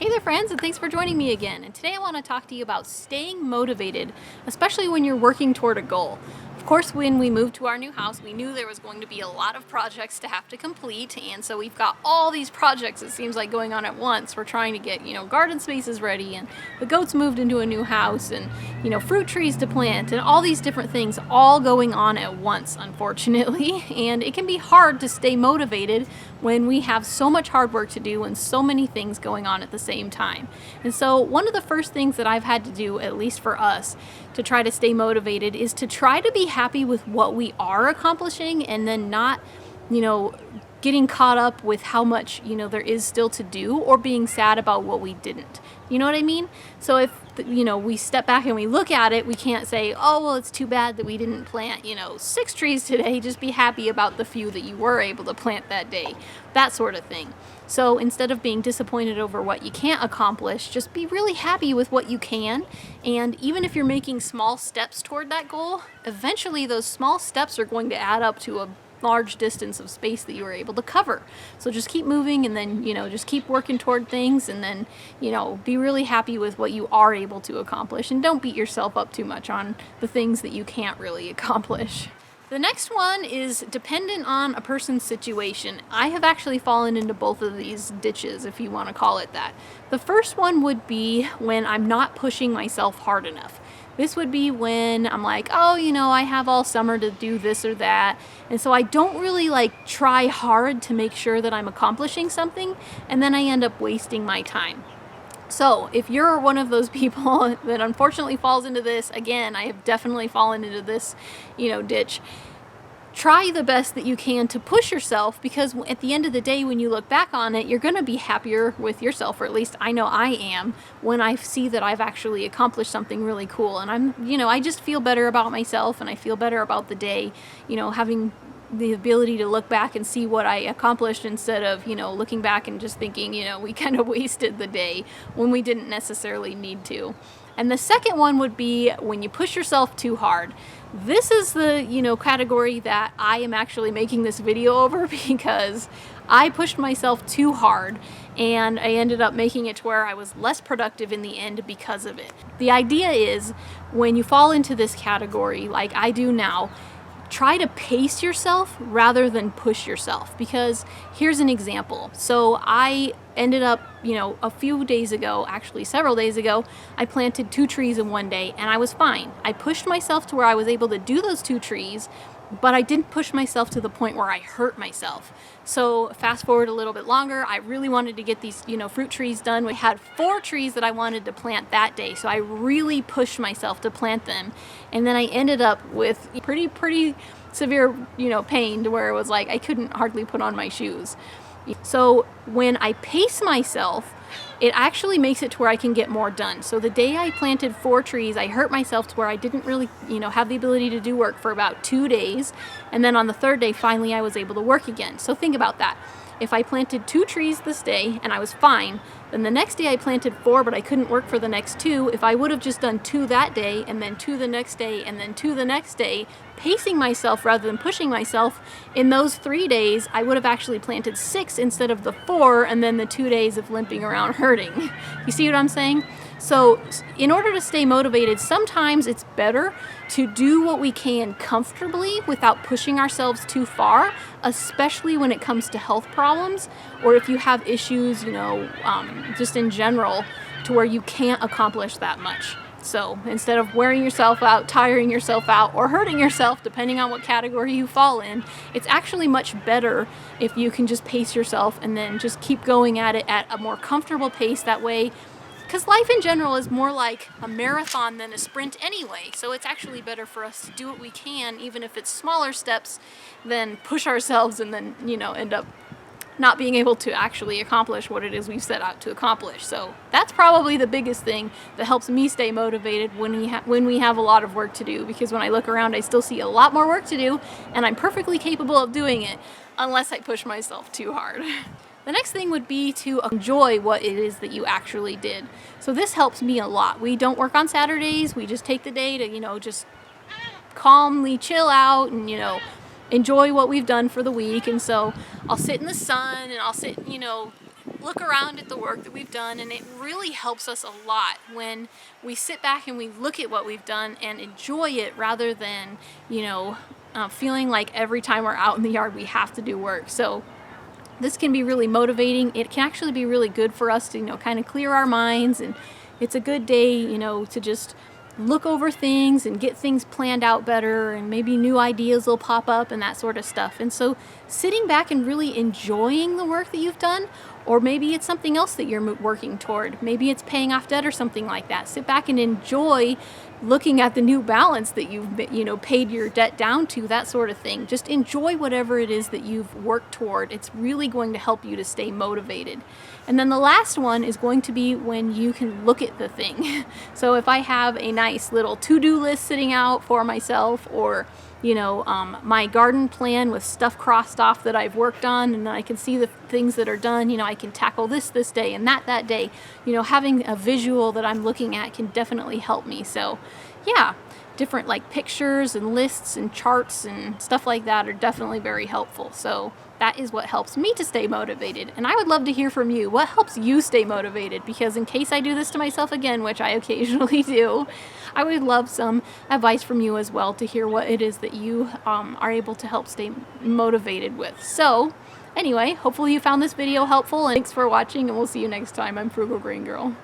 Hey there friends, and thanks for joining me again. And today I want to talk to you about staying motivated, especially when you're working toward a goal. Of course, when we moved to our new house, we knew there was going to be a lot of projects to have to complete, and so we've got all these projects, it seems like, going on at once. We're trying to get, garden spaces ready, and the goats moved into a new house, and, fruit trees to plant, and all these different things all going on at once, unfortunately. And it can be hard to stay motivated when we have so much hard work to do and so many things going on at the same time. And so one of the first things that I've had to do, at least for us, to try to stay motivated is to try to be happy with what we are accomplishing and then not, getting caught up with how much, there is still to do or being sad about what we didn't. You know what I mean? So if, we step back and we look at it, we can't say, oh, well, it's too bad that we didn't plant, 6 trees today. Just be happy about the few that you were able to plant that day, that sort of thing. So instead of being disappointed over what you can't accomplish, just be really happy with what you can. And even if you're making small steps toward that goal, eventually those small steps are going to add up to a large distance of space that you were able to cover. So just keep moving and then, just keep working toward things and then, be really happy with what you are able to accomplish and don't beat yourself up too much on the things that you can't really accomplish. The next one is dependent on a person's situation. I have actually fallen into both of these ditches, if you want to call it that. The first one would be when I'm not pushing myself hard enough. This would be when I'm like, oh, I have all summer to do this or that. And so I don't really try hard to make sure that I'm accomplishing something. And then I end up wasting my time. So if you're one of those people that unfortunately falls into this, again, I have definitely fallen into this, ditch. Try the best that you can to push yourself, because at the end of the day, when you look back on it, you're going to be happier with yourself, or at least I know I am, when I see that I've actually accomplished something really cool. And I just feel better about myself and I feel better about the day, having the ability to look back and see what I accomplished instead of, looking back and just thinking, we kind of wasted the day when we didn't necessarily need to. And the second one would be when you push yourself too hard. This is the, category that I am actually making this video over because I pushed myself too hard and I ended up making it to where I was less productive in the end because of it. The idea is when you fall into this category, like I do now, try to pace yourself rather than push yourself, because here's an example. So I ended up, a few days ago, actually several days ago, I planted 2 trees in one day and I was fine. I pushed myself to where I was able to do those 2 trees, but I didn't push myself to the point where I hurt myself. So fast forward a little bit longer, I really wanted to get these, fruit trees done. We had 4 trees that I wanted to plant that day, so I really pushed myself to plant them. And then I ended up with pretty severe, pain to where it was like I couldn't hardly put on my shoes. So when I pace myself, it actually makes it to where I can get more done. So the day I planted 4 trees, I hurt myself to where I didn't really, have the ability to do work for about 2 days. And then on the 3rd day, finally, I was able to work again. So think about that. If I planted 2 trees this day and I was fine, then the next day I planted 4, but I couldn't work for the next 2. If I would have just done 2 that day and then 2 the next day and then 2 the next day, pacing myself rather than pushing myself, in those 3 days, I would have actually planted 6 instead of the 4 and then the 2 days of limping around hurting. You see what I'm saying? So in order to stay motivated, sometimes it's better to do what we can comfortably without pushing ourselves too far, especially when it comes to health problems or if you have issues, just in general, to where you can't accomplish that much. So instead of wearing yourself out, tiring yourself out, or hurting yourself, depending on what category you fall in, it's actually much better if you can just pace yourself and then just keep going at it at a more comfortable pace. That way, because life in general is more like a marathon than a sprint anyway. So it's actually better for us to do what we can, even if it's smaller steps, than push ourselves and then, end up not being able to actually accomplish what it is we've set out to accomplish. So that's probably the biggest thing that helps me stay motivated when we have a lot of work to do, because when I look around, I still see a lot more work to do, and I'm perfectly capable of doing it unless I push myself too hard. The next thing would be to enjoy what it is that you actually did. So this helps me a lot. We don't work on Saturdays. We just take the day to, just calmly chill out and, enjoy what we've done for the week. And so I'll sit in the sun and I'll sit, look around at the work that we've done, and it really helps us a lot when we sit back and we look at what we've done and enjoy it rather than, feeling like every time we're out in the yard we have to do work. So this can be really motivating. It can actually be really good for us to, kind of clear our minds, and it's a good day, to just look over things and get things planned out better, and maybe new ideas will pop up and that sort of stuff. And so sitting back and really enjoying the work that you've done, or maybe it's something else that you're working toward. Maybe it's paying off debt or something like that. Sit back and enjoy looking at the new balance that you've paid your debt down to, that sort of thing. Just enjoy whatever it is that you've worked toward. It's really going to help you to stay motivated. And then the last one is going to be when you can look at the thing. So if I have a nice little to-do list sitting out for myself, or my garden plan with stuff crossed off that I've worked on, and I can see the things that are done, I can tackle this day and that day. Having a visual that I'm looking at can definitely help me. So yeah, different like pictures and lists and charts and stuff like that are definitely very helpful. So that is what helps me to stay motivated. And I would love to hear from you. What helps you stay motivated? Because in case I do this to myself again, which I occasionally do, I would love some advice from you as well to hear what it is that you are able to help stay motivated with. So anyway, hopefully you found this video helpful, and thanks for watching, and we'll see you next time. I'm Frugal Green Girl.